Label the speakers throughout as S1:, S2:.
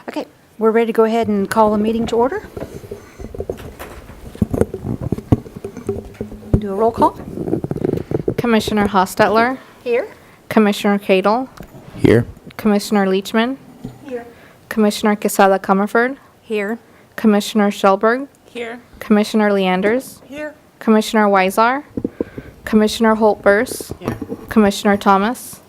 S1: Okay, we're ready to go ahead and call the meeting to order. Do a roll call.
S2: Commissioner Hostetler,
S1: Here.
S2: Commissioner Cadle,
S3: Here.
S2: Commissioner Leachman,
S1: Here.
S2: Commissioner Quesada Comerford,
S1: Here.
S2: Commissioner Schellberg,
S4: Here.
S2: Commissioner Leanders,
S4: Here.
S2: Commissioner Weisar, Commissioner Holtburs,
S4: Here.
S2: Commissioner Thomas.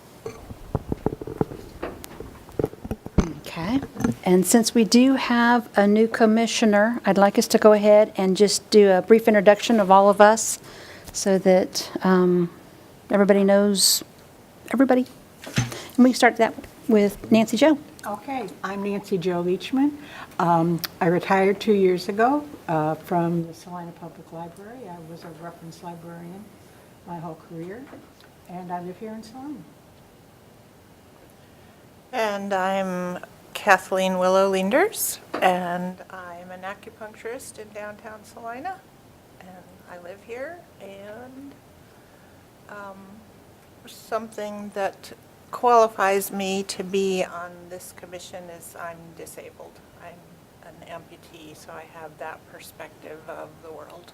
S1: Okay, and since we do have a new commissioner, I'd like us to go ahead and just do a brief introduction of all of us so that everybody knows everybody. And we can start that with Nancy Jo.
S4: Okay, I'm Nancy Jo Leachman. I retired 2 years ago from the Salina Public Library. I was a reference librarian my whole career, and I live here in Salina.
S5: And I'm Kathleen Willow Leanders, and I'm an acupuncturist in downtown Salina, and I live here. And something that qualifies me to be on this commission is I'm disabled. I'm an amputee, so I have that perspective of the world.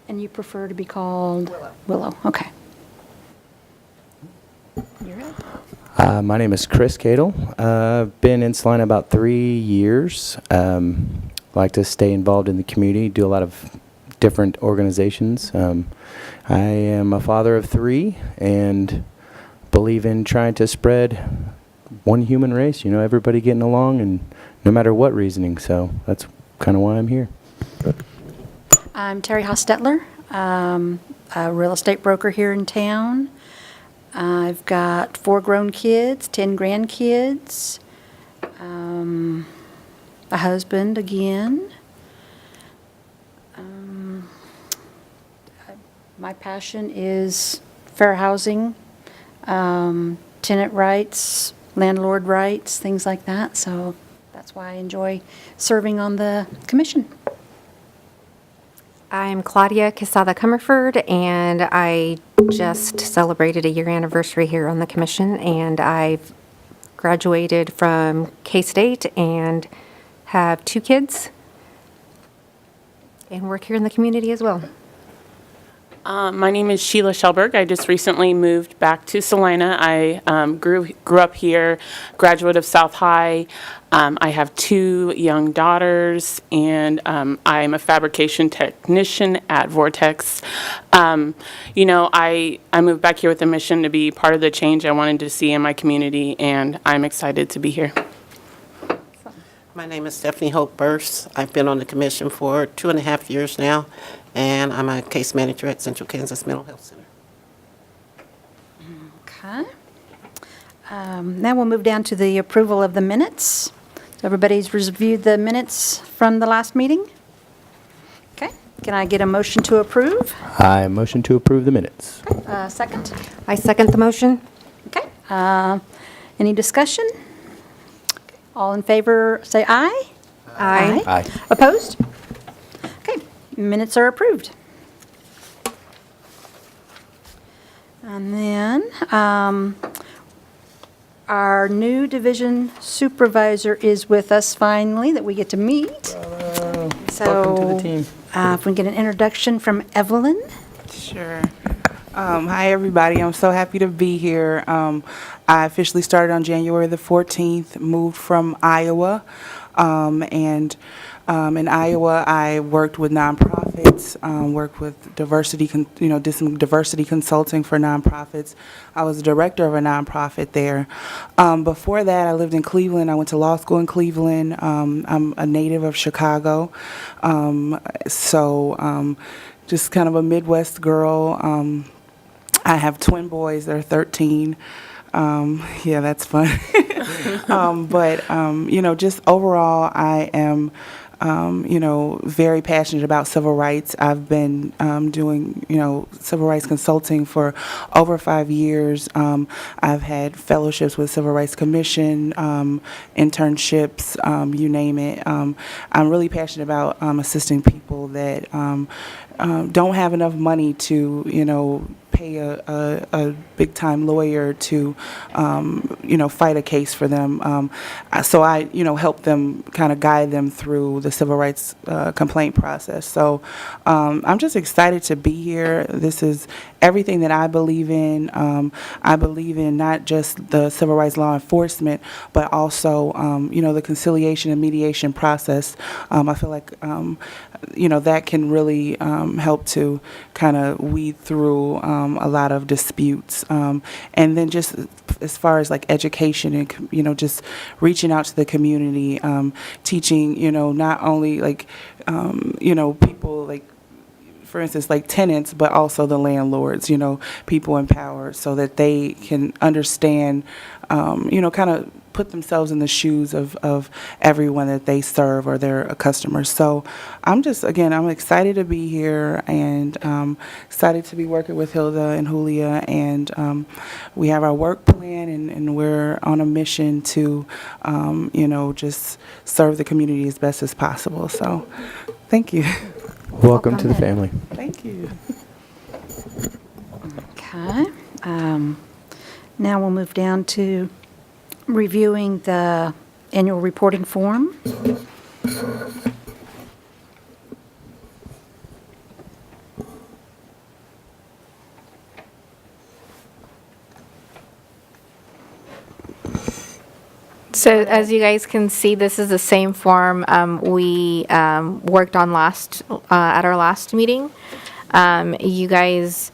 S1: And you prefer to be called?
S5: Willow.
S1: Willow, okay. You're up.
S3: My name is Chris Cadle. I've been in Salina about 3 years. Like to stay involved in the community, do a lot of different organizations. I am a father of 3 and believe in trying to spread one human race, everybody getting along, and no matter what reasoning. So that's kind of why I'm here.
S1: I'm Terry Hostetler, a real estate broker here in town. I've got 4 grown kids, 10 grandkids, a husband again. My passion is fair housing, tenant rights, landlord rights, things like that. So that's why I enjoy serving on the commission.
S6: I'm Claudia Quesada Comerford, and I just celebrated a year anniversary here on the commission, and I've graduated from K-State and have 2 kids and work here in the community as well.
S7: My name is Sheila Schellberg. I just recently moved back to Salina. I grew up here, graduate of South High. I have 2 young daughters, and I'm a fabrication technician at Vortex. I moved back here with a mission to be part of the change I wanted to see in my community, and I'm excited to be here.
S8: My name is Stephanie Hope Burse. I've been on the commission for 2.5 years now, and I'm a case manager at Central Kansas Mental Health Center.
S1: Okay. Now we'll move down to the approval of the minutes. So everybody's reviewed the minutes from the last meeting? Okay. Can I get a motion to approve?
S3: I motion to approve the minutes.
S1: Second?
S6: I second the motion.
S1: Okay. Any discussion? All in favor, say aye.
S6: Aye.
S3: Aye.
S1: Opposed? Okay, minutes are approved. And then, our new division supervisor is with us finally, that we get to meet.
S3: Welcome to the team.
S1: If we can get an introduction from Evelyn.
S9: Sure. Hi, everybody. I'm so happy to be here. I officially started on January the 14th, moved from Iowa. In Iowa, I worked with nonprofits, worked with diversity, did some diversity consulting for nonprofits. I was a director of a nonprofit there. Before that, I lived in Cleveland. I went to law school in Cleveland. I'm a native of Chicago. Just kind of a Midwest girl. I have twin boys. They're 13. Yeah, that's fun. Just overall, I am, very passionate about civil rights. I've been doing, civil rights consulting for over 5 years. I've had fellowships with Civil Rights Commission, internships, you name it. I'm really passionate about assisting people that don't have enough money to, pay a big-time lawyer to, fight a case for them. So I, help them, kind of guide them through the civil rights complaint process. So I'm just excited to be here. This is everything that I believe in. I believe in not just the civil rights law enforcement, but also, the conciliation and mediation process. I feel like, that can really help to kind of weed through a lot of disputes. And then just as far as like education and, just reaching out to the community, teaching, not only like, people like, for instance, like tenants, but also the landlords, people in power, so that they can understand, kind of put themselves in the shoes of everyone that they serve or their customers. So I'm excited to be here, and excited to be working with Hilda and Julia, and we have our work plan, and we're on a mission to, just serve the community as best as possible. So thank you.
S3: Welcome to the family.
S9: Thank you.
S1: Okay. Now we'll move down to reviewing the annual reporting form.
S2: So as you guys can see, this is the same form we worked on at our last meeting. You guys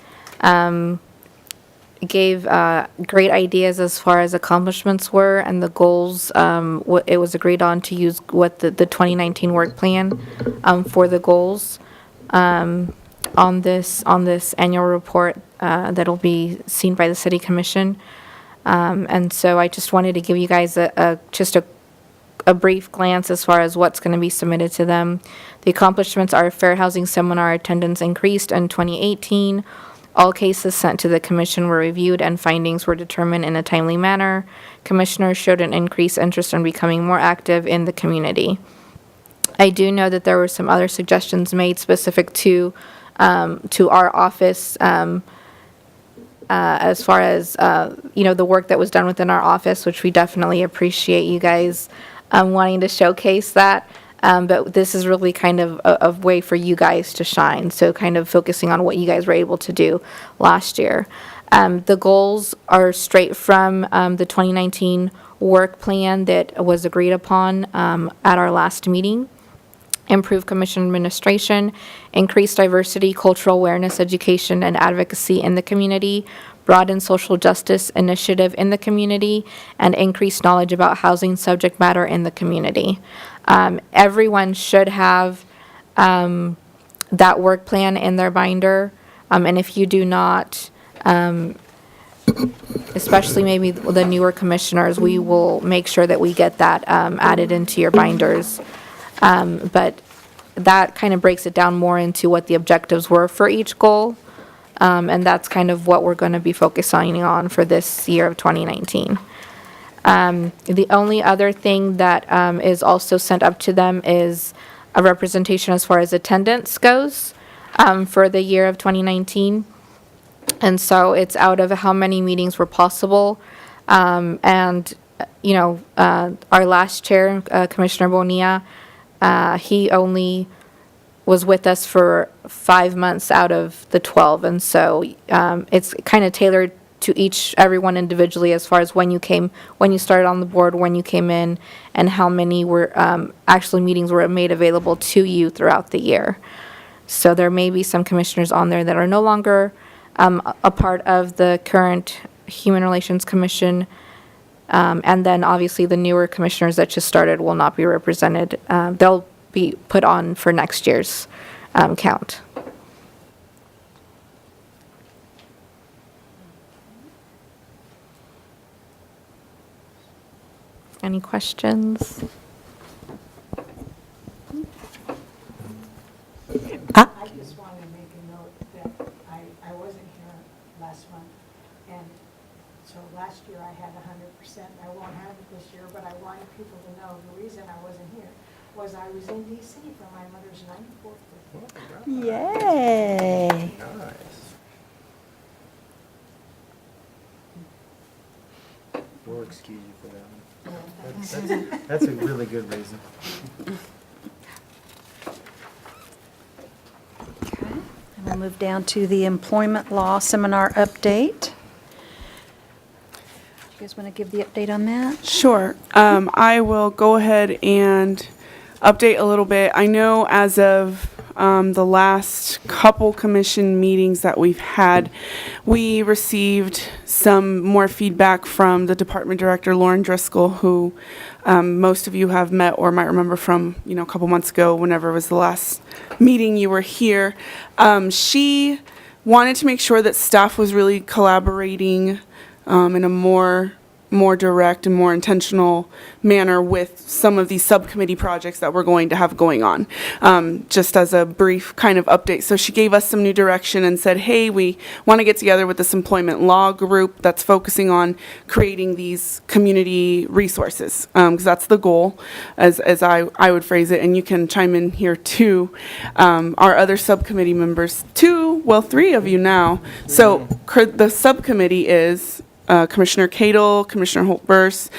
S2: gave great ideas as far as accomplishments were and the goals. It was agreed on to use the 2019 work plan for the goals on this annual report that'll be seen by the City Commission. And so I just wanted to give you guys just a brief glance as far as what's going to be submitted to them. The accomplishments are fair housing seminar attendance increased in 2018. All cases sent to the commission were reviewed and findings were determined in a timely manner. Commissioners showed an increased interest in becoming more active in the community. I do know that there were some other suggestions made specific to our office, as far as, the work that was done within our office, which we definitely appreciate you guys wanting to showcase that. But this is really kind of a way for you guys to shine. So kind of focusing on what you guys were able to do last year. The goals are straight from the 2019 work plan that was agreed upon at our last meeting. Improve commission administration, increase diversity, cultural awareness, education, and advocacy in the community, broaden social justice initiative in the community, and increase knowledge about housing subject matter in the community. Everyone should have that work plan in their binder, and if you do not, especially maybe the newer commissioners, we will make sure that we get that added into your binders. But that kind of breaks it down more into what the objectives were for each goal. And that's kind of what we're going to be focusing on for this year of 2019. The only other thing that is also sent up to them is a representation as far as attendance goes for the year of 2019. And so it's out of how many meetings were possible. And, our last chair, Commissioner Bonilla, he only was with us for 5 months out of the 12. And so it's kind of tailored to everyone individually as far as when you started on the board, when you came in, and how many were actually meetings were made available to you throughout the year. So there may be some commissioners on there that are no longer a part of the current Human Relations Commission. And then obviously the newer commissioners that just started will not be represented. They'll be put on for next year's count. Any questions?
S4: I just wanted to make a note that I wasn't here last month, and so last year I had 100%. I won't have it this year, but I wanted people to know the reason I wasn't here was I was in D.C. for my mother's 94th birthday.
S1: Yay!
S3: excuse you for that one. That's a really good reason.
S1: Okay. And we'll move down to the employment law seminar update. You guys want to give the update on that?
S10: Sure. I will go ahead and update a little bit. I know as of the last couple commission meetings that we've had, we received some more feedback from the department director, Lauren Driscoll, who most of you have met or might remember from, a couple months ago, whenever was the last meeting you were here. She wanted to make sure that staff was really collaborating in a more direct and more intentional manner with some of these subcommittee projects that we're going to have going on. Just as a brief kind of update. So she gave us some new direction and said, hey, we want to get together with this employment law group that's focusing on creating these community resources, because that's the goal, as I would phrase it, and you can chime in here too. Our other subcommittee members, three of you now. So the subcommittee is Commissioner Cadle, Commissioner Holt-Burse,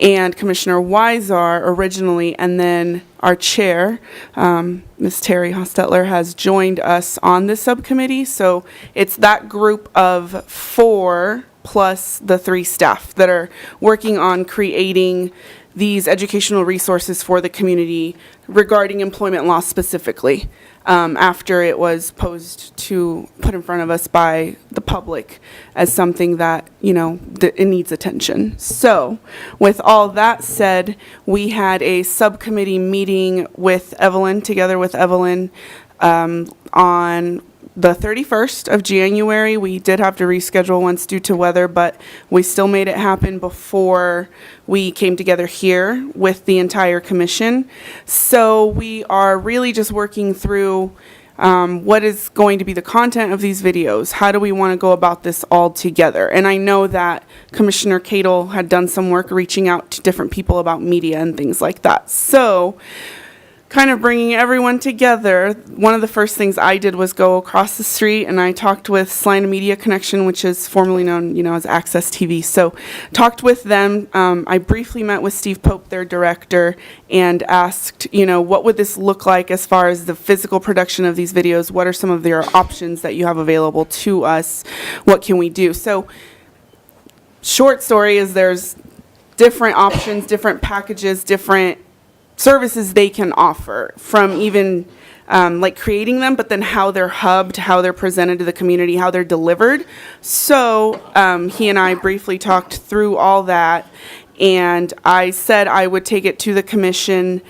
S10: and Commissioner Weisar originally, and then our chair, Ms. Terry Hostetler, has joined us on this subcommittee. So it's that group of 4 plus the 3 staff that are working on creating these educational resources for the community regarding employment law specifically, after it was put in front of us by the public as something that, that it needs attention. So with all that said, we had a subcommittee meeting together with Evelyn, on the 31st of January. We did have to reschedule once due to weather, but we still made it happen before we came together here with the entire commission. So we are really just working through what is going to be the content of these videos. How do we want to go about this all together? And I know that Commissioner Cadle had done some work reaching out to different people about media and things like that. So kind of bringing everyone together, one of the first things I did was go across the street and I talked with Salina Media Connection, which is formerly known, as Access TV. So talked with them. I briefly met with Steve Pope, their director, and asked, what would this look like as far as the physical production of these videos? What are some of their options that you have available to us? What can we do? So short story is there's different options, different packages, different services they can offer, from even like creating them, but then how they're hubbed, how they're presented to the community, how they're delivered. So he and I briefly talked through all that, and I said I would take it to the commission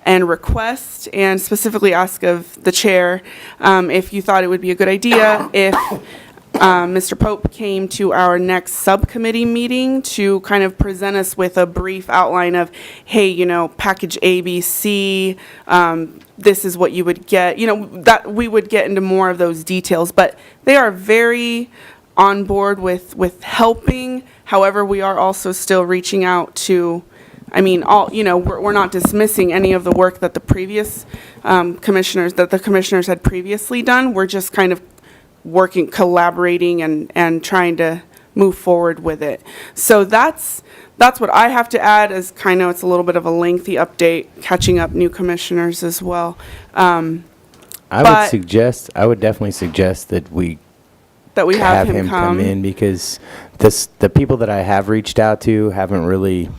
S10: and request and specifically ask of the chair if you thought it would be a good idea if Mr. Pope came to our next subcommittee meeting to kind of present us with a brief outline of, hey, package A, B, C, this is what you would get, that we would get into more of those details. But they are very on board with helping. However, we are also still reaching out to, we're not dismissing any of the work that the previous the commissioners had previously done. We're just kind of working, collaborating, and trying to move forward with it. So that's what I have to add, as kind of it's a little bit of a lengthy update, catching up new commissioners as well.
S3: I would definitely suggest that we
S10: have him
S3: come in, because the people that I have reached out to haven't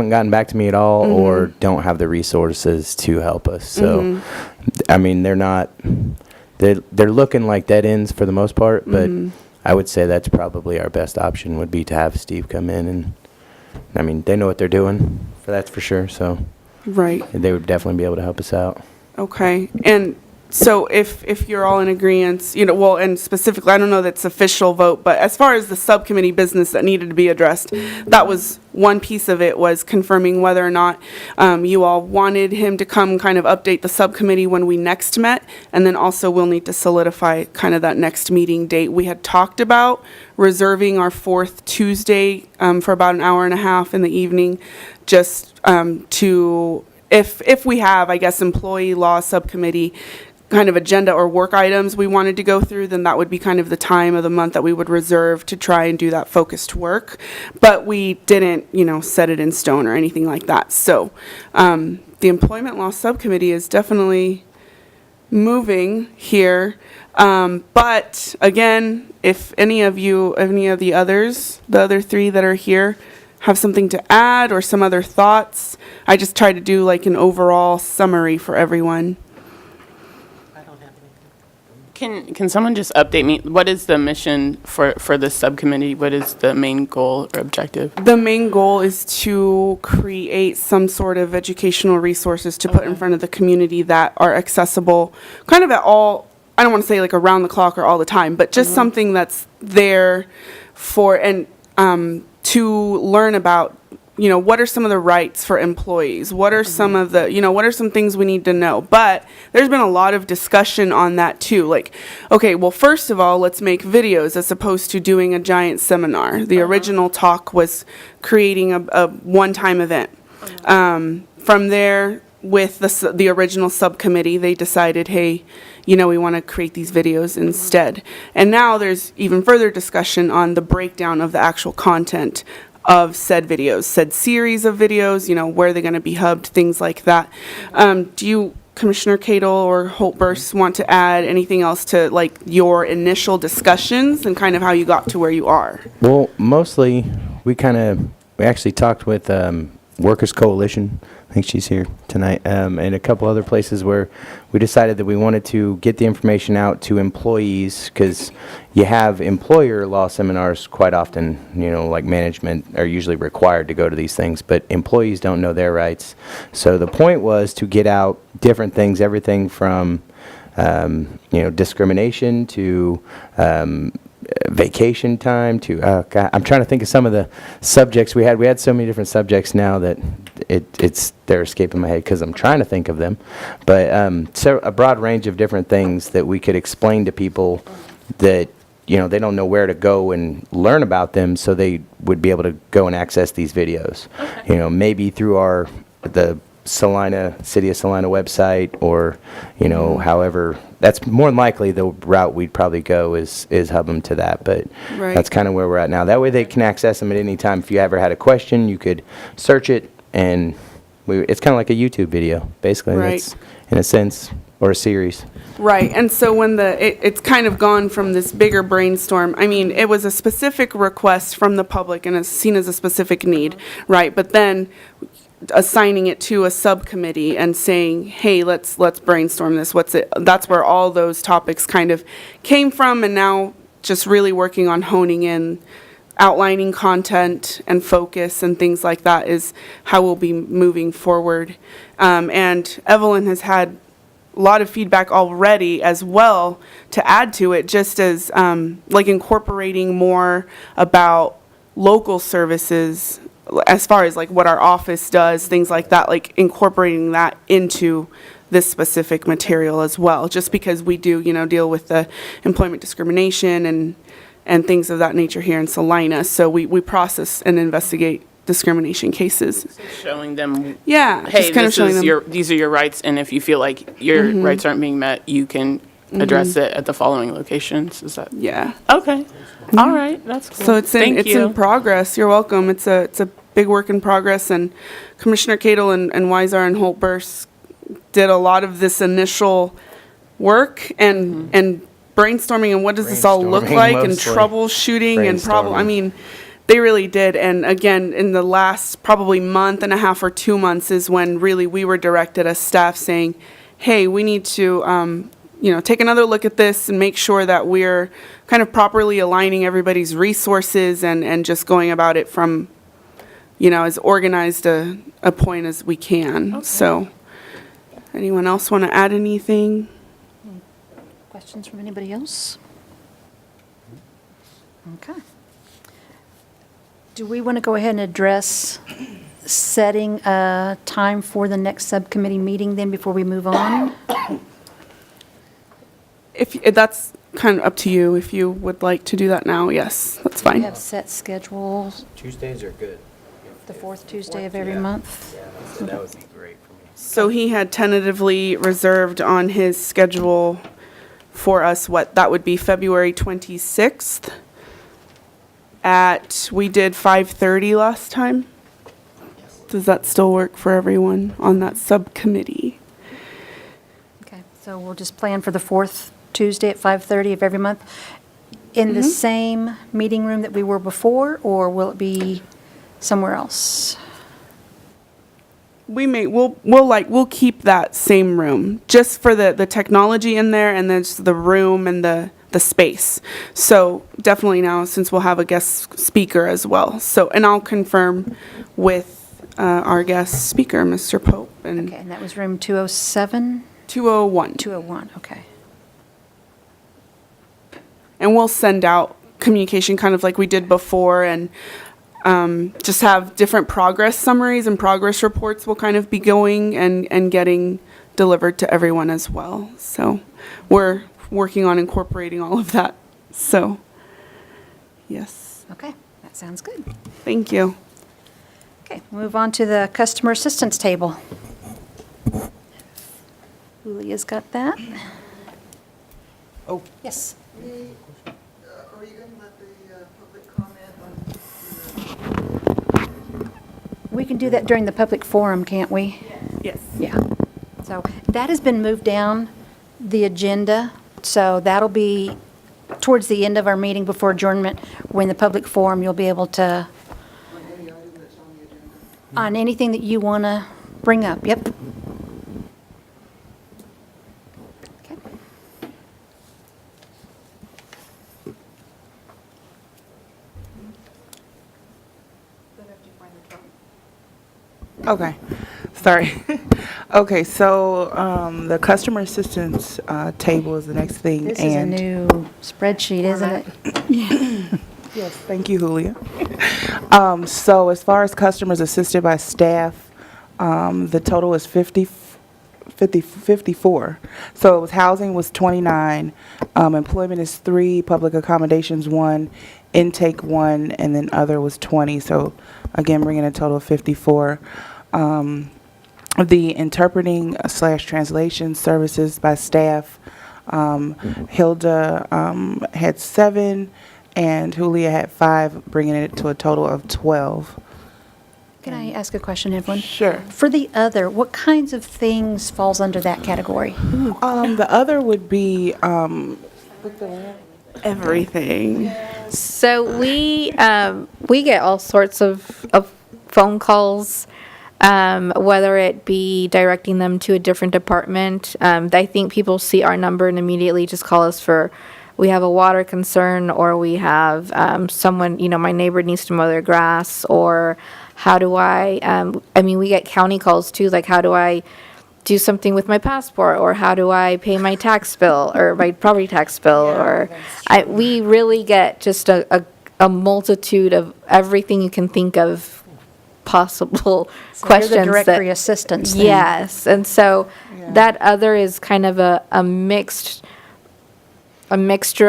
S3: gotten back to me at all, or don't have the resources to help us. So, they're looking like dead ends for the most part, but I would say that's probably our best option, would be to have Steve come in, and they know what they're doing, that's for sure. So
S10: right,
S3: they would definitely be able to help us out.
S10: Okay, and so if you're all in agreement, and specifically, I don't know that's official vote, but as far as the subcommittee business that needed to be addressed, that was one piece of it, was confirming whether or not you all wanted him to come kind of update the subcommittee when we next met, and then also we'll need to solidify kind of that next meeting date. We had talked about reserving our 4th Tuesday for about an hour and a half in the evening, just to, if we have, I guess, employee law subcommittee kind of agenda or work items we wanted to go through, then that would be kind of the time of the month that we would reserve to try and do that focused work. But we didn't, set it in stone or anything like that. So the Employment Law Subcommittee is definitely moving here. But again, if any of the others, the other three that are here, have something to add or some other thoughts, I just try to do like an overall summary for everyone.
S8: I don't have anything.
S7: Can someone just update me? What is the mission for this subcommittee? What is the main goal or objective?
S10: The main goal is to create some sort of educational resources to put in front of the community that are accessible kind of at all, I don't want to say like around the clock or all the time, but just something that's there for, and to learn about, what are some of the rights for employees? What are some of the, what are some things we need to know? But there's been a lot of discussion on that too. Like, okay, well, first of all, let's make videos as opposed to doing a giant seminar. The original talk was creating a one-time event. From there, with the original subcommittee, they decided, hey, we want to create these videos instead. And now there's even further discussion on the breakdown of the actual content of said videos, said series of videos, where they're going to be hubbed, things like that. Do you, Commissioner Cadle or Holt-Burse, want to add anything else to like your initial discussions and kind of how you got to where you are?
S3: Well, mostly we actually talked with Workers Coalition. I think she's here tonight, and a couple other places where we decided that we wanted to get the information out to employees, because you have employer law seminars quite often, like management are usually required to go to these things, but employees don't know their rights. So the point was to get out different things, everything from discrimination to vacation time to God, I'm trying to think of some of the subjects we had. We had so many different subjects now that they're escaping my head because I'm trying to think of them. But so a broad range of different things that we could explain to people that they don't know where to go and learn about them, so they would be able to go and access these videos. Okay. Maybe through the City of Salina website, or however. That's more than likely the route we'd probably go is hub them to that, but
S10: Right.
S3: That's kind of where we're at now. That way they can access them at any time. If you ever had a question, you could search it, and it's kind of like a YouTube video, basically.
S10: Right.
S3: That's, in a sense, or a series.
S10: Right, and so when it's kind of gone from this bigger brainstorm, I mean, it was a specific request from the public and it's seen as a specific need, right? But then assigning it to a subcommittee and saying, hey, let's brainstorm this. That's where all those topics kind of came from, and now just really working on honing in, outlining content and focus and things like that is how we'll be moving forward. And Evelyn has had a lot of feedback already as well to add to it, just as like incorporating more about local services as far as like what our office does, things like that, like incorporating that into this specific material as well, just because we do, deal with the employment discrimination and things of that nature here in Salina. So we process and investigate discrimination cases.
S7: Showing them,
S10: Yeah,
S7: hey,
S10: just kind of showing them.
S7: these are your rights, and if you feel like your rights aren't being met, you can address it at the following locations. Is that?
S10: Yeah.
S7: Okay. All right. That's cool.
S10: So it's
S7: Thank you.
S10: in progress. You're welcome. It's a big work in progress, and Commissioner Cadle and Weisar and Holt-Burse did a lot of this initial work and brainstorming and what does this all look
S3: Brainstorming
S10: like, and
S3: mostly.
S10: troubleshooting and
S3: Brainstorming.
S10: I mean, they really did. And again, in the last probably month and a half or 2 months is when really we were directed as staff saying, hey, we need to take another look at this and make sure that we're kind of properly aligning everybody's resources and just going about it from, as organized a point as we can. Okay. So, anyone else want to add anything?
S1: Questions from anybody else? Okay. Do we want to go ahead and address setting a time for the next subcommittee meeting then before we move on?
S10: If that's kind of up to you, if you would like to do that now, yes, that's
S1: We
S10: fine.
S1: have set schedules,
S3: Tuesdays are good.
S1: the fourth Tuesday of every month.
S3: Yeah, that would be great for me.
S10: So he had tentatively reserved on his schedule for us, what, that would be February 26th we did 5:30 last time. Does that still work for everyone on that subcommittee?
S1: Okay, so we'll just plan for the fourth Tuesday at 5:30 of every month in the same meeting room that we were before, or will it be somewhere else?
S10: We'll keep that same room just for the technology in there and then just the room and the space. So definitely now, since we'll have a guest speaker as well. So, and I'll confirm with our guest speaker, Mr. Pope. And
S1: Okay, and that was room 207?
S10: 201.
S1: 201, okay.
S10: And we'll send out communication kind of like we did before, and just have different progress summaries and progress reports will kind of be going and getting delivered to everyone as well. So we're working on incorporating all of that. So, yes.
S1: Okay, that sounds good.
S10: Thank you.
S1: Okay, move on to the customer assistance table. Julia's got that.
S4: Oh.
S1: Yes.
S11: Are you going to let the public comment on?
S1: We can do that during the public forum, can't we?
S10: Yes.
S1: Yeah. So that has been moved down the agenda, so that'll be towards the end of our meeting before adjournment. When the public forum, you'll be able to,
S11: On any item that's on the agenda?
S1: on anything that you want to bring up. Yep. Okay.
S9: Okay, sorry. Okay, so the customer assistance table is the next thing.
S1: This is a new spreadsheet, isn't it?
S9: Yes, thank you, Julia. So as far as customers assisted by staff, the total is 54. So it was housing was 29, employment is 3, public accommodations 1, intake 1, and then other was 20. So again, bringing a total of 54. The interpreting / translation services by staff, Hilda had 7, and Julia had 5, bringing it to a total of 12.
S1: Can I ask a question, Evelyn?
S9: Sure.
S1: For the other, what kinds of things falls under that category?
S9: The other would be,
S10: Everything.
S2: So we get all sorts of phone calls, whether it be directing them to a different department. I think people see our number and immediately just call us for, we have a water concern, or we have someone, my neighbor needs to mow their grass, or how do we get county calls too, like how do I do something with my passport, or how do I pay my tax bill or my property tax bill, we really get just a multitude of everything you can think of possible questions.
S1: You're the directory assistants then.
S2: Yes, and so that other is kind of a mixture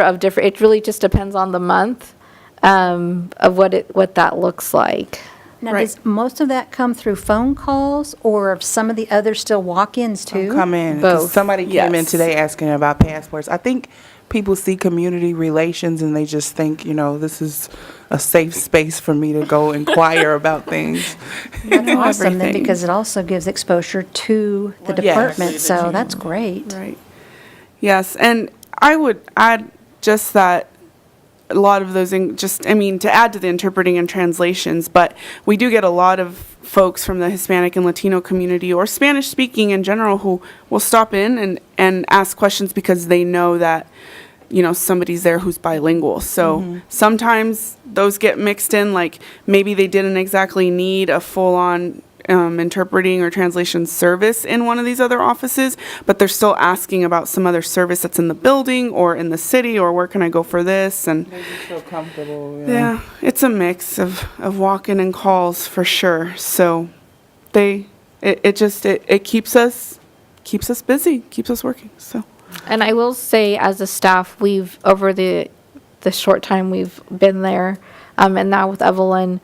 S2: of different, it really just depends on the month of what that looks like.
S1: Now,
S10: Right.
S1: does most of that come through phone calls, or are some of the others still walk-ins too?
S9: come in. 'Cause
S10: Both,
S9: somebody came in
S10: yes.
S9: today asking about passports. I think people see community relations and they just think, this is a safe space for me to go inquire about things.
S1: That's awesome, then,
S10: everything.
S1: because it also gives exposure to the
S9: Yes.
S1: department, so that's great.
S10: Right. Yes, and I would add just that a lot of those, to add to the interpreting and translations, but we do get a lot of folks from the Hispanic and Latino community, or Spanish speaking in general, who will stop in and ask questions because they know that, somebody's there who's bilingual. So sometimes those get mixed in, like maybe they didn't exactly need a full-on interpreting or translation service in one of these other offices, but they're still asking about some other service that's in the building or in the city, or where can I go for this? And
S9: They just feel comfortable.
S10: yeah, it's a mix of walk-in and calls for sure. So it keeps us busy, keeps us working. So
S2: And I will say, as a staff, we've, over the short time we've been there, and now with Evelyn,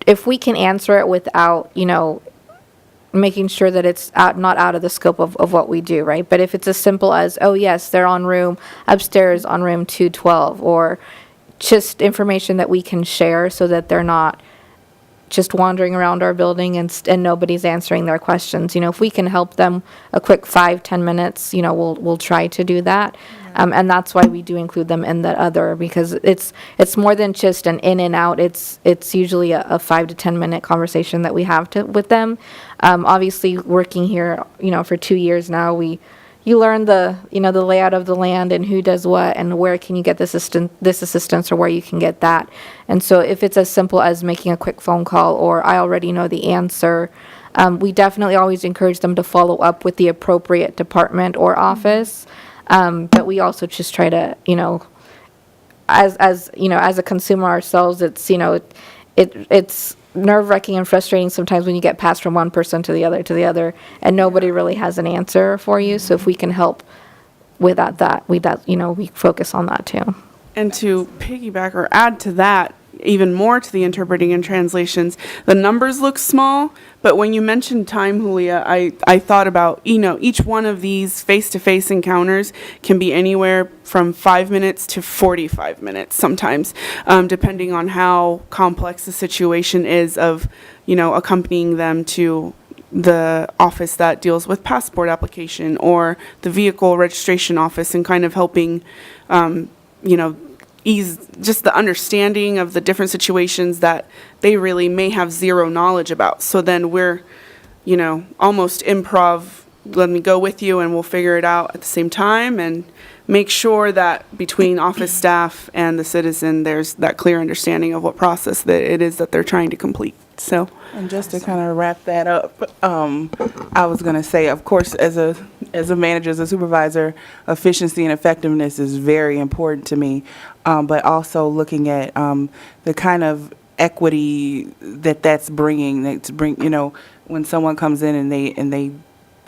S2: if we can answer it without, making sure that it's not out of the scope of what we do, right? But if it's as simple as, oh yes, they're upstairs on room 212, or just information that we can share so that they're not just wandering around our building and nobody's answering their questions. If we can help them a quick 5-10 minutes, we'll try to do that. And that's why we do include them in that other, because it's more than just an in and out. It's usually a 5 to 10 minute conversation that we have with them. Obviously, working here, for 2 years now, you learn the layout of the land and who does what and where can you get this assistance or where you can get that. And so if it's as simple as making a quick phone call or I already know the answer, we definitely always encourage them to follow up with the appropriate department or office. But we also just try to, as a consumer ourselves, it's nerve-wracking and frustrating sometimes when you get passed from one person to the other, and nobody really has an answer for you. So if we can help with we focus on that too.
S10: And to piggyback or add to that, even more to the interpreting and translations, the numbers look small, but when you mentioned time, Julia, I thought about, each one of these face-to-face encounters can be anywhere from 5 minutes to 45 minutes sometimes, depending on how complex the situation is of, accompanying them to the office that deals with passport application or the vehicle registration office and kind of helping, ease just the understanding of the different situations that they really may have zero knowledge about. So then we're, almost improv, let me go with you and we'll figure it out at the same time and make sure that between office staff and the citizen, there's that clear understanding of what process that it is that they're trying to complete. So.
S9: And just to kind of wrap that up, I was going to say, of course, as a manager, as a supervisor, efficiency and effectiveness is very important to me. But also looking at the kind of equity that's bringing, when someone comes in and they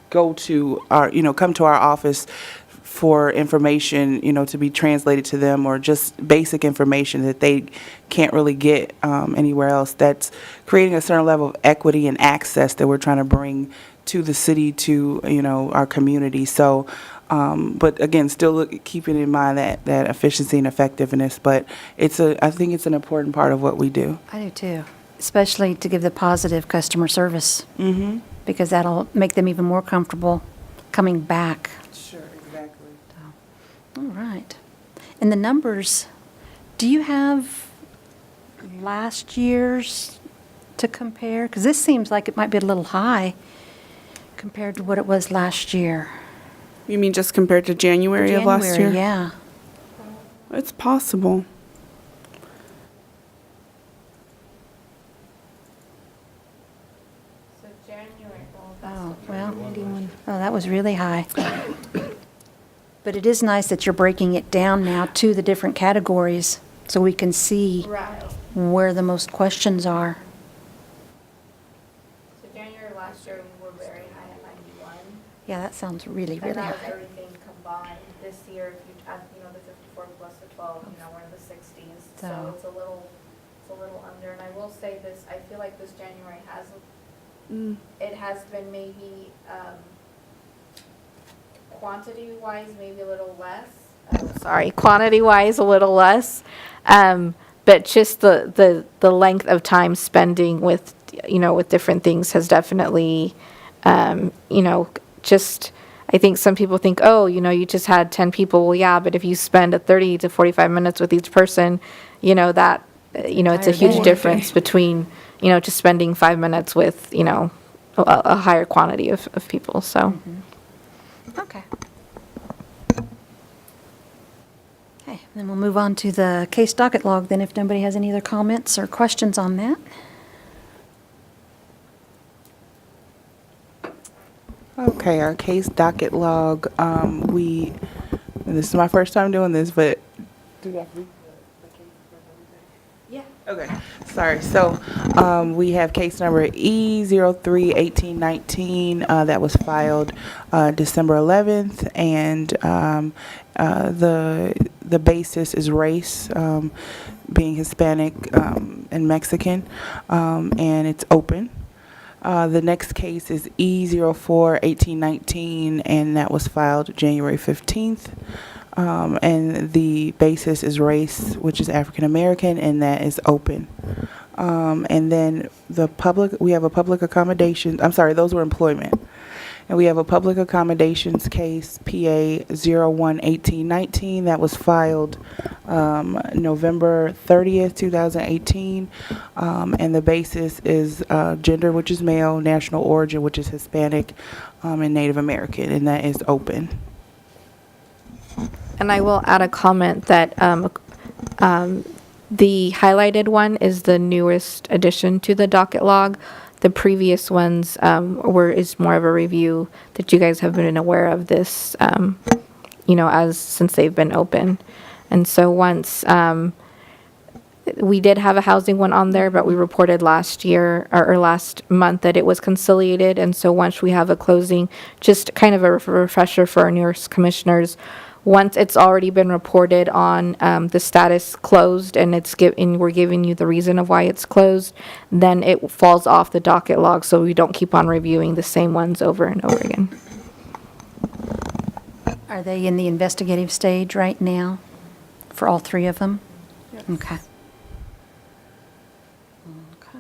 S9: go to our, come to our office for information, to be translated to them, or just basic information that they can't really get anywhere else. That's creating a certain level of equity and access that we're trying to bring to the city, to, our community. So, but again, still keeping in mind that efficiency and effectiveness. But I think it's an important part of what we do.
S1: I do too, especially to give the positive customer service.
S9: Mm-hmm.
S1: Because that'll make them even more comfortable coming back.
S9: Sure, exactly.
S1: All right. And the numbers, do you have last year's to compare? Because this seems like it might be a little high compared to what it was last year.
S10: You mean just compared to January of last year?
S1: Yeah.
S10: It's possible.
S1: Oh, well, that was really high. But it is nice that you're breaking it down now to the different categories so we can see where the most questions are.
S2: So January last year, we were very high at 91.
S1: Yeah, that sounds really, really
S2: And that was
S1: high.
S2: everything combined. This year, if you add, the 54 plus the 12, we're in the 60s. So it's a little under. And I will say this, I feel like this January it has been maybe quantity-wise, maybe a little less. Quantity-wise, a little less. But just the length of time spending with different things has definitely, just, I think some people think, oh, you just had 10 people. Well, yeah, but if you spend 30 to 45 minutes with each person, that, it's a huge difference between, just spending 5 minutes with, a higher quantity of people, so.
S1: Okay. Okay, then we'll move on to the case docket log then, if nobody has any other comments or questions on that.
S9: Okay, our case docket log, this is my first time doing this, but do you have to read the case for everybody?
S2: Yeah.
S9: Okay, sorry. So we have case number E03-1819 that was filed December 11th, and the basis is race, being Hispanic and Mexican, and it's open. The next case is E04-1819, and that was filed January 15th. And the basis is race, which is African American, and that is open. And then we have a public accommodation, I'm sorry, those were employment. And we have a public accommodations case, PA 01-1819, that was filed November 30th, 2018. And the basis is gender, which is male, national origin, which is Hispanic, and Native American, and that is open.
S2: And I will add a comment that the highlighted one is the newest addition to the docket log. The previous ones is more of a review that you guys have been aware of this, since they've been open. And so once we did have a housing one on there, but we reported last year or last month that it was conciliated. And so once we have a closing, just kind of a refresher for our newest commissioners. Once it's already been reported on the status closed and we're giving you the reason of why it's closed, then it falls off the docket log, so we don't keep on reviewing the same ones over and over again.
S1: Are they in the investigative stage right now for all three of them?
S10: Yes.
S1: Okay. Okay.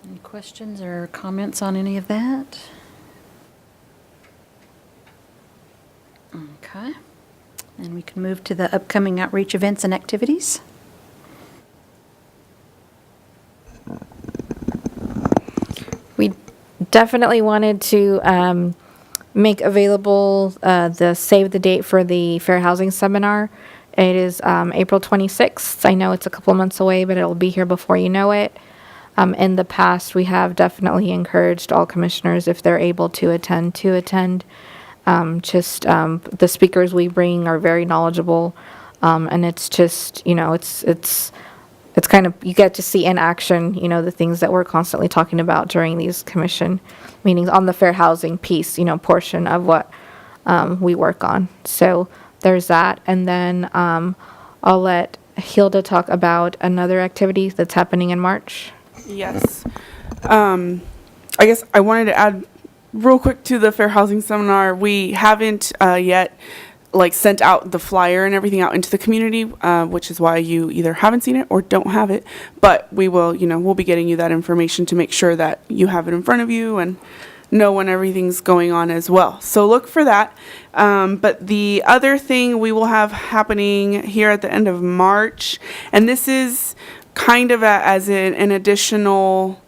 S1: Any questions or comments on any of that? Okay. And we can move to the upcoming outreach events and activities.
S2: We definitely wanted to make available the save the date for the Fair Housing Seminar. It is April 26th. I know it's a couple months away, but it'll be here before you know it. In the past, we have definitely encouraged all commissioners, if they're able to attend, the speakers we bring are very knowledgeable, and it's just, it's kind of, you get to see in action, the things that we're constantly talking about during these commission meetings on the fair housing piece, portion of what we work on. So there's that. And then I'll let Hilda talk about another activity that's happening in March.
S10: Yes. I guess I wanted to add real quick to the Fair Housing Seminar. We haven't yet sent out the flyer and everything out into the community, which is why you either haven't seen it or don't have it. But we will, we'll be getting you that information to make sure that you have it in front of you and know when everything's going on as well. So look for that. But the other thing we will have happening here at the end of March, and this is kind of as an additional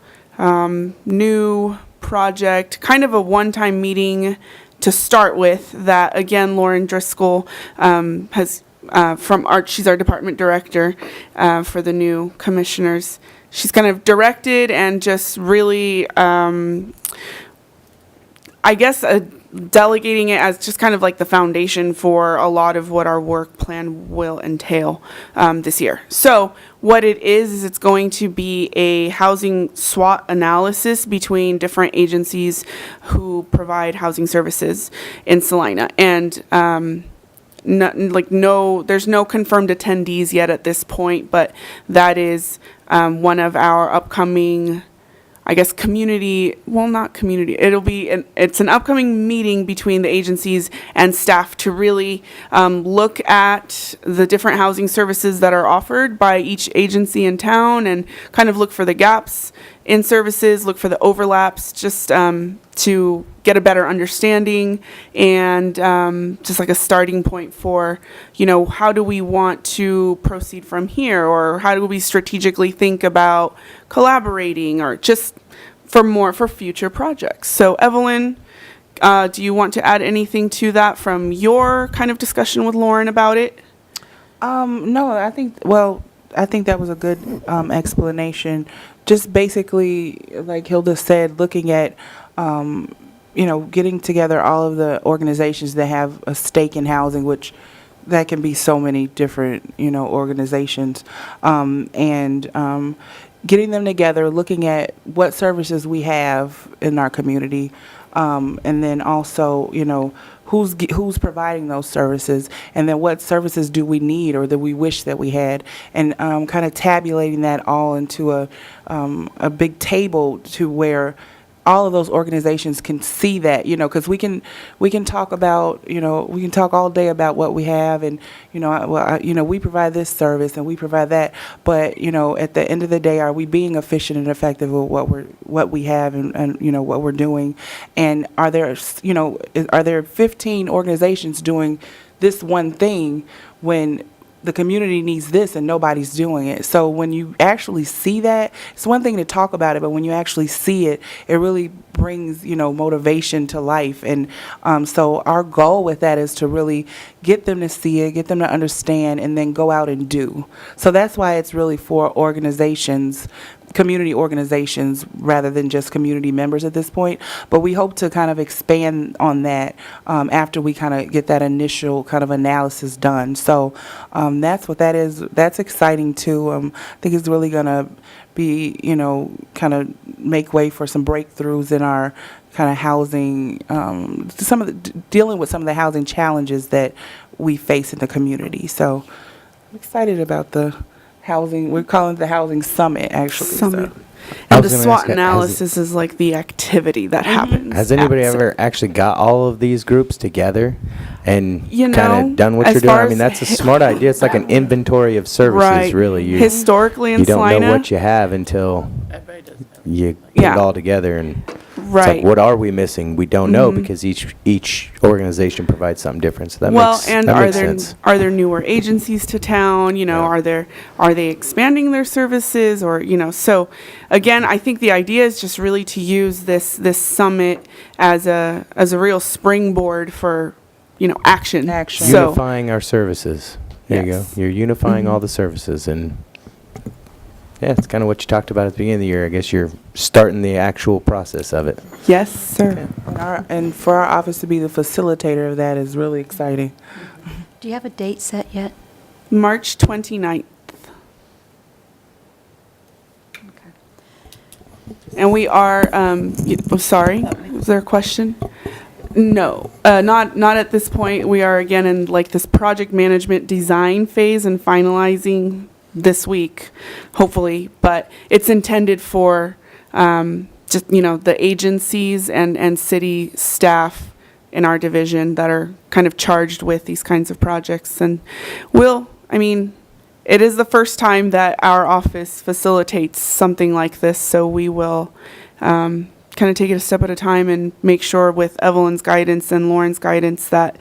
S10: new project, kind of a one-time meeting to start with, that again Lauren Driscoll has she's our department director for the new commissioners. She's kind of directed and just really delegating it as just kind of like the foundation for a lot of what our work plan will entail this year. So what it is it's going to be a housing SWOT analysis between different agencies who provide housing services in Salina. And there's no confirmed attendees yet at this point, but that is one of our upcoming, it's an upcoming meeting between the agencies and staff to really look at the different housing services that are offered by each agency in town and kind of look for the gaps in services, look for the overlaps, just to get a better understanding and just like a starting point for, how do we want to proceed from here, or how do we strategically think about collaborating, or just for future projects. So Evelyn, do you want to add anything to that from your kind of discussion with Lauren about it?
S9: No, I think that was a good explanation. Just basically, like Hilda said, looking at, getting together all of the organizations that have a stake in housing, which that can be so many different, organizations. Getting them together, looking at what services we have in our community, and then also, who's providing those services, and then what services do we need or that we wish that we had, and kind of tabulating that all into a big table to where all of those organizations can see that, because we can talk about, we can talk all day about what we have, and we provide this service and we provide that, but at the end of the day, are we being efficient and effective with what we have and what we're doing, and are there 15 organizations doing this one thing when the community needs this and nobody's doing it? So when you actually see that, it's one thing to talk about it, but when you actually see it, it really brings, motivation to life. And so our goal with that is to really get them to see it, get them to understand, and then go out and do. So that's why it's really for organizations, community organizations, rather than just community members at this point. But we hope to kind of expand on that after we kind of get that initial kind of analysis done. So that's what that is. That's exciting too. I think it's really going to be, kind of make way for some breakthroughs in our kind of housing, dealing with some of the housing challenges that we face in the community. So I'm excited about the housing. We're calling it the Housing Summit, actually.
S10: Summit.
S9: So.
S10: And the SWOT analysis is like the activity that happens.
S3: Has anybody ever actually got all of these groups together and kind of done what you're doing? I mean, that's a smart idea. It's like an inventory of services, really.
S10: Historically in
S3: you don't
S10: Salina,
S3: know what you have until you get it all together, and it's like, what are we missing? We don't know, because each organization provides something different. So that makes sense.
S10: Are there newer agencies to town? Are they expanding their services, or So again, I think the idea is just really to use this summit as a real springboard for action. So,
S3: Unifying our services. There you go. You're unifying all the services, and yeah, it's kind of what you talked about at the beginning of the year. I guess you're starting the actual process of it.
S10: Yes, sir.
S9: And for our office to be the facilitator of that is really exciting.
S1: Do you have a date set yet?
S10: March 29th. And we are, sorry, was there a question? No, not at this point. We are again in like this project management design phase and finalizing this week, hopefully, but it's intended for just the agencies and city staff in our division that are kind of charged with these kinds of projects. And it is the first time that our office facilitates something like this, so we will kind of take it a step at a time and make sure with Evelyn's guidance and Lauren's guidance that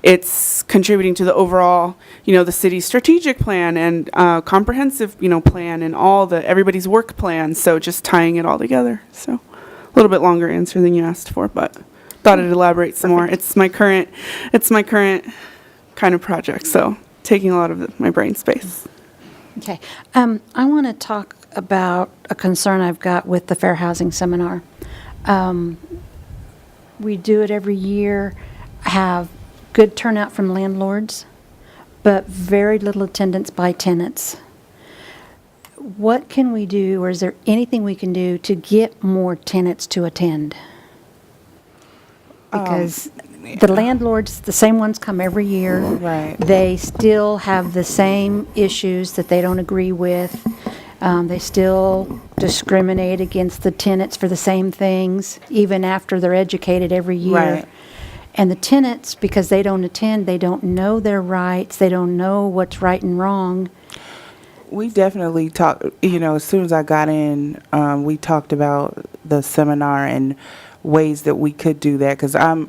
S10: it's contributing to the overall, the city's strategic plan and comprehensive, plan and everybody's work plan. So just tying it all together. So a little bit longer answer than you asked for, but thought I'd elaborate some more. It's my current kind of project. So taking a lot of my brain space.
S1: Okay. I want to talk about a concern I've got with the Fair Housing Seminar. We do it every year, have good turnout from landlords, but very little attendance by tenants. What can we do, or is there anything we can do to get more tenants to attend? Because the landlords, the same ones come every year.
S9: Right.
S1: They still have the same issues that they don't agree with. They still discriminate against the tenants for the same things, even after they're educated every year.
S9: Right.
S1: And the tenants, because they don't attend, they don't know their rights, they don't know what's right and wrong.
S9: We definitely talked, as soon as I got in, we talked about the seminar and ways that we could do that, because coming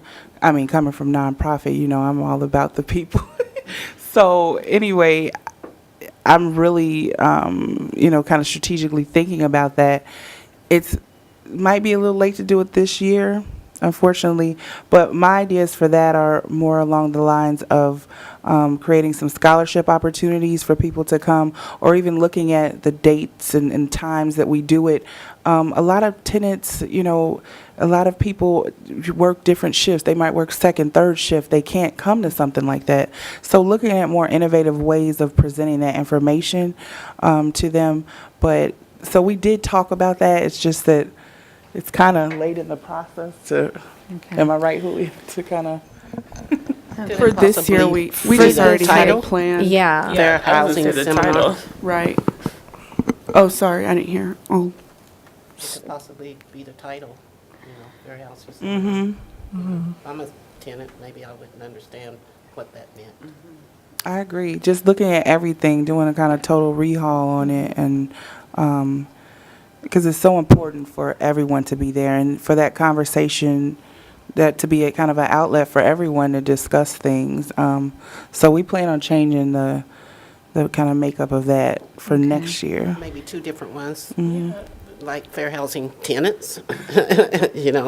S9: from nonprofit, I'm all about the people. So anyway, I'm really, kind of strategically thinking about that. It might be a little late to do it this year, unfortunately. But my ideas for that are more along the lines of creating some scholarship opportunities for people to come, or even looking at the dates and times that we do it. A lot of tenants, a lot of people work different shifts. They might work second, third shift. They can't come to something like that. So looking at more innovative ways of presenting that information to them. But so we did talk about that. It's just that it's kind of late in the process to, am I right, Julie, to kind of.
S10: For this year, we
S8: For
S10: just
S8: the
S10: already had a
S8: title?
S10: plan.
S2: Yeah.
S8: Fair
S7: I was
S8: housing
S7: gonna say the
S8: seminar.
S7: title.
S10: Right. Oh, sorry, I didn't hear. Oh,
S8: Could possibly be the title, fair housing seminar. I'm a tenant, maybe I wouldn't understand what that meant.
S9: I agree. Just looking at everything, doing a kind of total rehaul on it, and because it's so important for everyone to be there, and for that conversation, that to be a kind of an outlet for everyone to discuss things. So we plan on changing the kind of makeup of that for next year.
S8: Maybe two different ones, like fair housing tenants,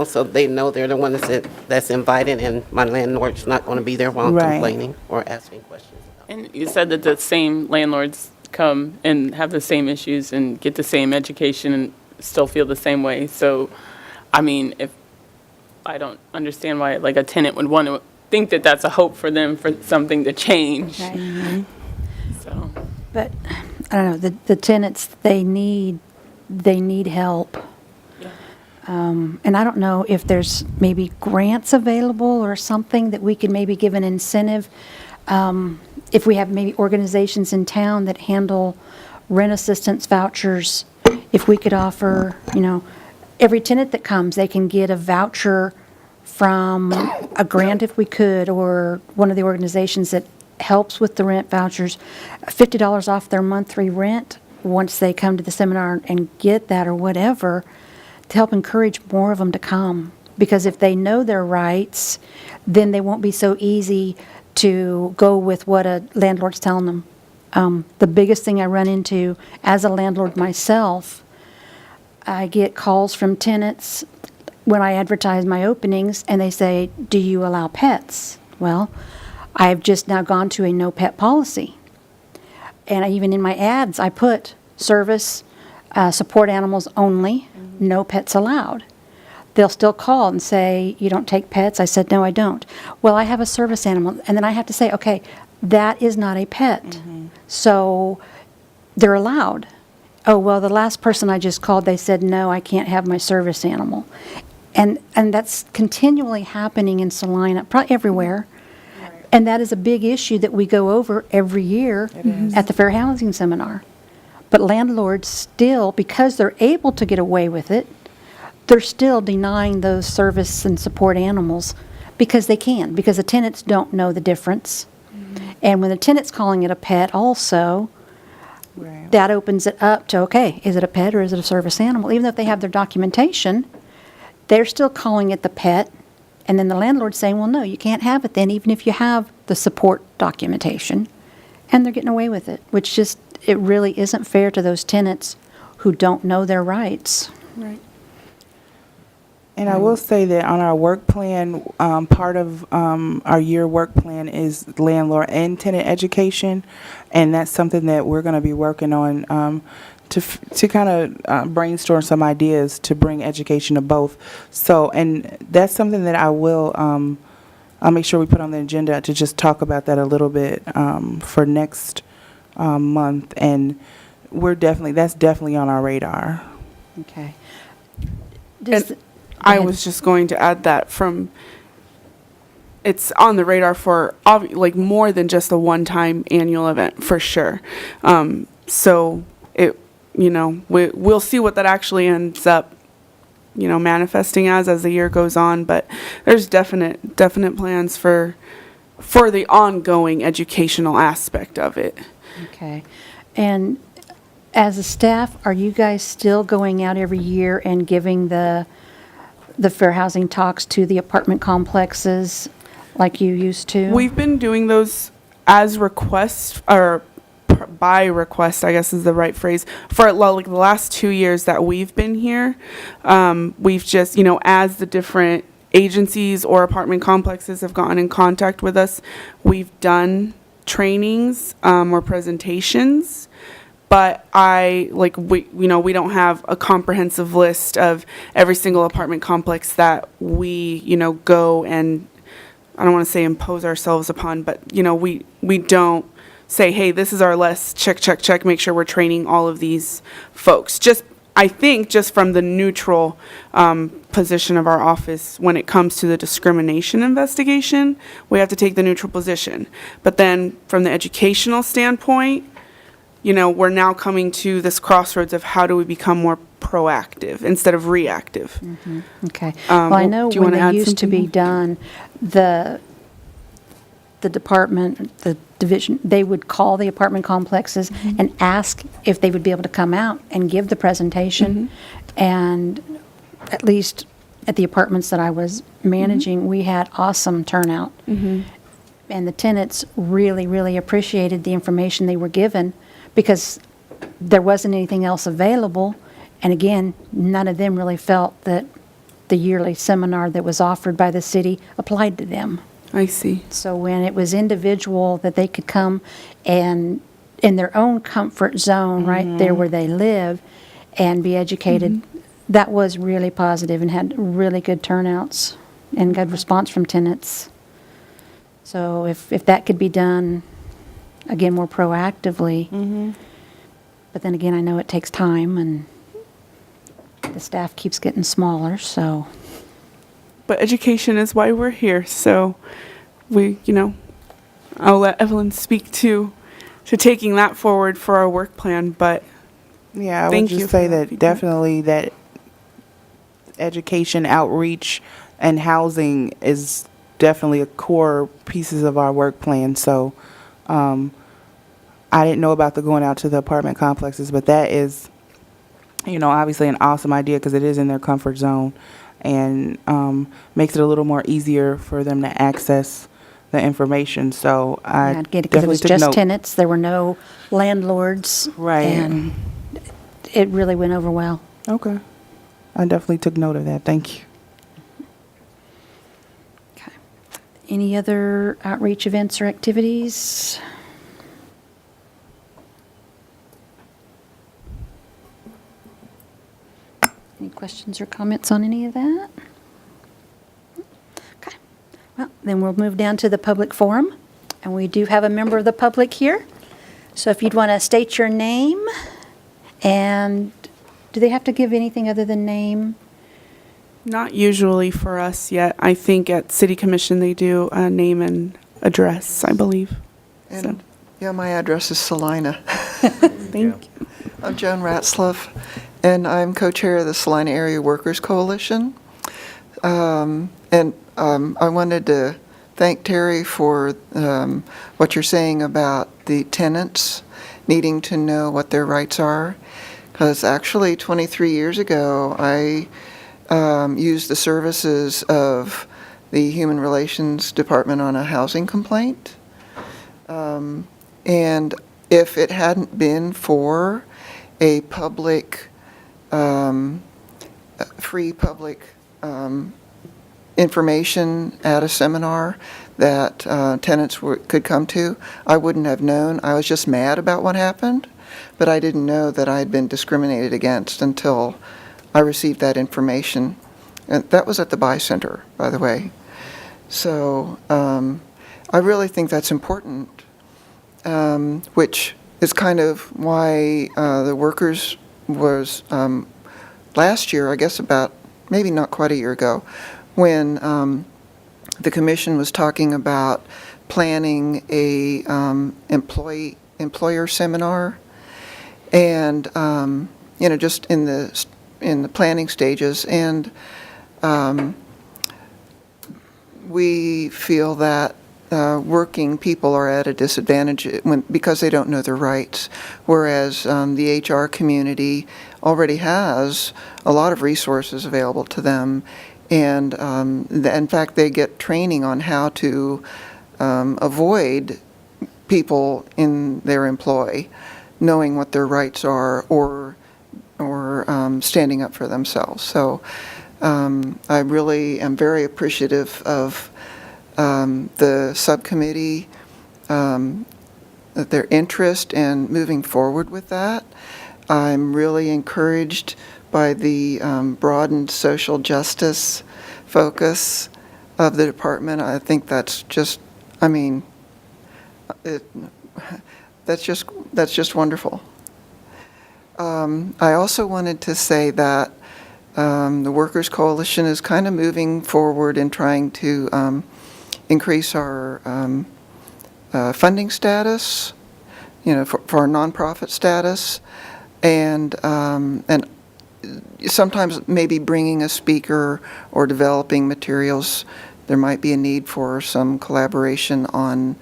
S8: so they know they're the ones that's invited, and my landlord's not going to be there while I'm
S9: Right.
S8: complaining or asking questions.
S7: And you said that the same landlords come and have the same issues and get the same education and still feel the same way. So, I mean, if I don't understand why, like, a tenant would want to think that that's a hope for them for something to change.
S1: Right.
S7: So,
S1: But, I don't know, the tenants, they need help.
S7: yeah.
S1: And I don't know if there's maybe grants available or something that we could maybe give an incentive. If we have maybe organizations in town that handle rent assistance vouchers, if we could offer, every tenant that comes, they can get a voucher from a grant if we could, or one of the organizations that helps with the rent vouchers, $50 off their monthly rent once they come to the seminar and get that, or whatever, to help encourage more of them to come. Because if they know their rights, then they won't be so easy to go with what a landlord's telling them. The biggest thing I run into as a landlord myself, I get calls from tenants when I advertise my openings, and they say, do you allow pets? Well, I've just now gone to a no pet policy. And even in my ads, I put service, support animals only, no pets allowed. They'll still call and say, you don't take pets? I said, no, I don't. Well, I have a service animal. And then I have to say, okay, that is not a pet. So they're allowed. Oh, well, the last person I just called, they said, no, I can't have my service animal. And that's continually happening in Salina, probably everywhere. And that is a big issue that we go over every year at the Fair Housing Seminar. But landlords still, because they're able to get away with it, they're still denying those service and support animals because they can, because the tenants don't know the difference. And when the tenant's calling it a pet also,
S9: Right.
S1: that opens it up to, okay, is it a pet or is it a service animal? Even though if they have their documentation, they're still calling it the pet. And then the landlord's saying, well, no, you can't have it then, even if you have the support documentation. And they're getting away with it, which just, it really isn't fair to those tenants who don't know their rights.
S10: right.
S9: And I will say that on our work plan, part of our year work plan is landlord and tenant education, and that's something that we're going to be working on to kind of brainstorm some ideas to bring education to both. So, and that's something that I'll make sure we put on the agenda to just talk about that a little bit for next month, and that's definitely on our radar.
S1: Okay.
S10: And I was just going to add that it's on the radar for like more than just a one-time annual event for sure. So it, we'll see what that actually ends up, manifesting as the year goes on. But there's definite plans for the ongoing educational aspect of it.
S1: Okay. And as a staff, are you guys still going out every year and giving the fair housing talks to the apartment complexes like you used to?
S10: We've been doing those as requests, or by request, I guess is the right phrase, for like the last 2 years that we've been here. We've just, as the different agencies or apartment complexes have gotten in contact with us, we've done trainings or presentations. But we don't have a comprehensive list of every single apartment complex that we, go and, I don't want to say impose ourselves upon, but, we don't say, hey, this is our list, check, check, check, make sure we're training all of these folks. I think just from the neutral position of our office, when it comes to the discrimination investigation, we have to take the neutral position. But then from the educational standpoint, we're now coming to this crossroads of how do we become more proactive instead of reactive.
S1: Okay. Well, I know
S10: do you
S1: when
S10: wanna
S1: they
S10: add
S1: used to be
S10: something?
S1: done, the department, the division, they would call the apartment complexes and ask if they would be able to come out and give the presentation. And at least at the apartments that I was managing, we had awesome turnout. And the tenants really, really appreciated the information they were given because there wasn't anything else available. And again, none of them really felt that the yearly seminar that was offered by the city applied to them.
S10: I see.
S1: So when it was individual that they could come and in their own comfort zone, right there where they live, and be educated, that was really positive and had really good turnouts and good response from tenants. So if that could be done, again, more proactively. But then again, I know it takes time and the staff keeps getting smaller, so.
S10: But education is why we're here. So I'll let Evelyn speak to taking that forward for our work plan. But
S9: Yeah, I
S10: Thank
S9: would
S10: you
S9: just
S10: for
S9: say
S10: that
S9: that definitely that education, outreach, and housing is definitely a core pieces of our work plan. So I didn't know about the going out to the apartment complexes, but that is, obviously an awesome idea because it is in their comfort zone and makes it a little more easier for them to access the information. So I
S1: Yeah, because it
S9: definitely
S1: was
S9: took
S1: just
S9: note.
S1: tenants, there were no landlords.
S9: Right.
S1: And it really went over well.
S9: Okay. I definitely took note of that. Thank you.
S1: Okay. Any other outreach events or activities? Any questions or comments on any of that? Okay. Well, then we'll move down to the public forum. And we do have a member of the public here. So if you'd want to state your name, and do they have to give anything other than name?
S10: not usually for us yet. I think at City Commission they do a name and address, I believe. So,
S11: And, yeah, my address is Salina.
S10: thank you.
S11: I'm Joan Ratliff, and I'm co-chair of the Salina Area Workers Coalition. I wanted to thank Terry for what you're saying about the tenants needing to know what their rights are. Because actually, 23 years ago, I used the services of the Human Relations Department on a housing complaint. And if it hadn't been for a public, free public information at a seminar that tenants could come to, I wouldn't have known. I was just mad about what happened, but I didn't know that I had been discriminated against until I received that information. And that was at the Buy Center, by the way. So I really think that's important, which is kind of why the workers was last year, I guess about maybe not quite a year ago, when the commission was talking about planning a employer seminar, and just in the planning stages, and we feel that working people are at a disadvantage because they don't know their rights, whereas the HR community already has a lot of resources available to them, and in fact they get training on how to avoid people in their employ knowing what their rights are or standing up for themselves. So I really am very appreciative of the subcommittee, their interest in moving forward with that. I'm really encouraged by the broadened social justice focus of the department. I think that's just, I mean, that's just wonderful. I also wanted to say that the Workers' Coalition is kind of moving forward in trying to increase our funding status, for our nonprofit status, and sometimes maybe bringing a speaker or developing materials. There might be a need for some collaboration on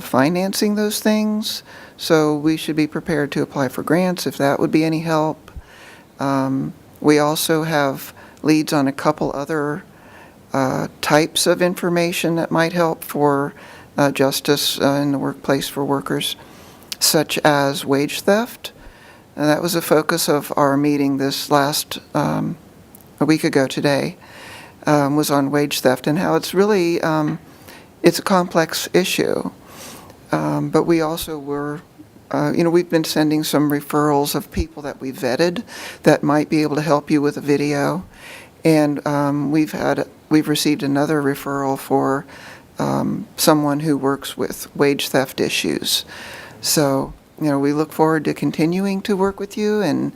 S11: financing those things. So we should be prepared to apply for grants if that would be any help. We also have leads on a couple other types of information that might help for justice in the workplace for workers, such as wage theft. And that was a focus of our meeting this last, a week ago today, was on wage theft and how it's really, it's a complex issue. But we also were, we've been sending some referrals of people that we vetted that might be able to help you with a video. And we've received another referral for someone who works with wage theft issues. So, we look forward to continuing to work with you. And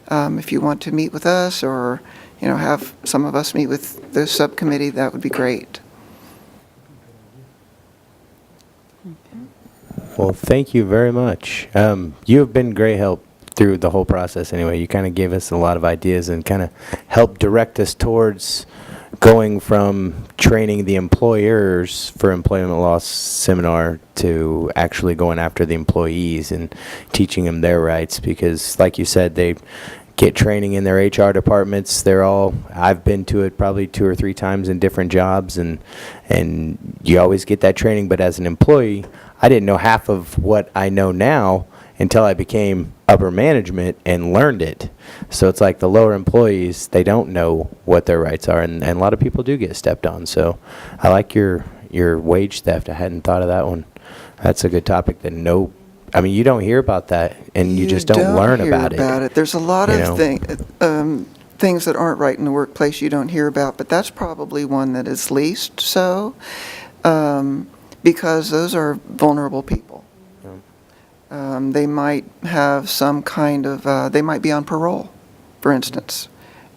S11: if you want to meet with us or, have some of us meet with the subcommittee, that would be great.
S3: Well, thank you very much. You have been great help through the whole process anyway. You kind of gave us a lot of ideas and kind of helped direct us towards going from training the employers for employment law seminar to actually going after the employees and teaching them their rights, because like you said, they get training in their HR departments. I've been to it probably 2 or 3 times in different jobs, and you always get that training, but as an employee, I didn't know half of what I know now until I became upper management and learned it. So it's like the lower employees, they don't know what their rights are, and a lot of people do get stepped on. So I like your wage theft. I hadn't thought of that one. That's a good topic that you don't hear about that, and you just don't learn about it.
S11: There's a lot of things that aren't right in the workplace you don't hear about, but that's probably one that is least so, because those are vulnerable people. They might have some kind of, they might be on parole, for instance.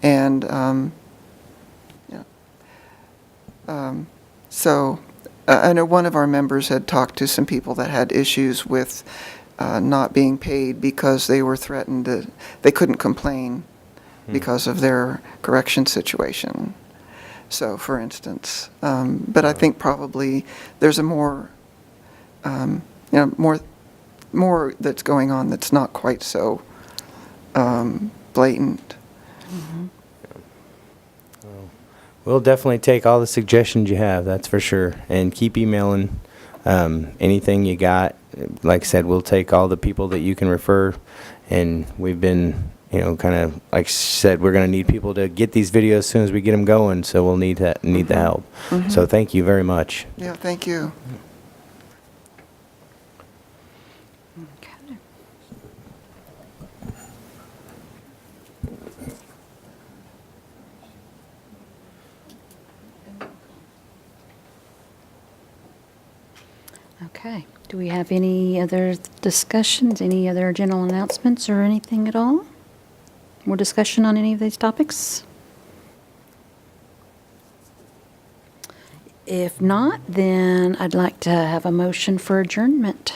S11: And so I know one of our members had talked to some people that had issues with not being paid because they were threatened they couldn't complain because of their correction situation. So, for instance, but I think probably there's a more that's going on that's not quite so blatant.
S3: Mm-hmm. We'll definitely take all the suggestions you have, that's for sure, and keep emailing anything you got. Like I said, we'll take all the people that you can refer, and we've been, kind of, like I said, we're going to need people to get these videos as soon as we get them going, so we'll need the help.
S11: Mm-hmm.
S3: So thank you very much.
S11: Yeah, thank you.
S1: Okay. Okay. Do we have any other discussions, any other general announcements or anything at all? More discussion on any of these topics? If not, then I'd like to have a motion for adjournment.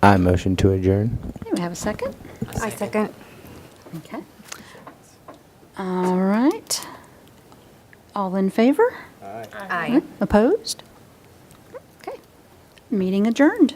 S3: I motion to adjourn.
S1: Okay, we have a second?
S6: I second.
S1: Okay. All right. All in favor?
S6: Aye.
S1: Opposed? Okay. Meeting adjourned.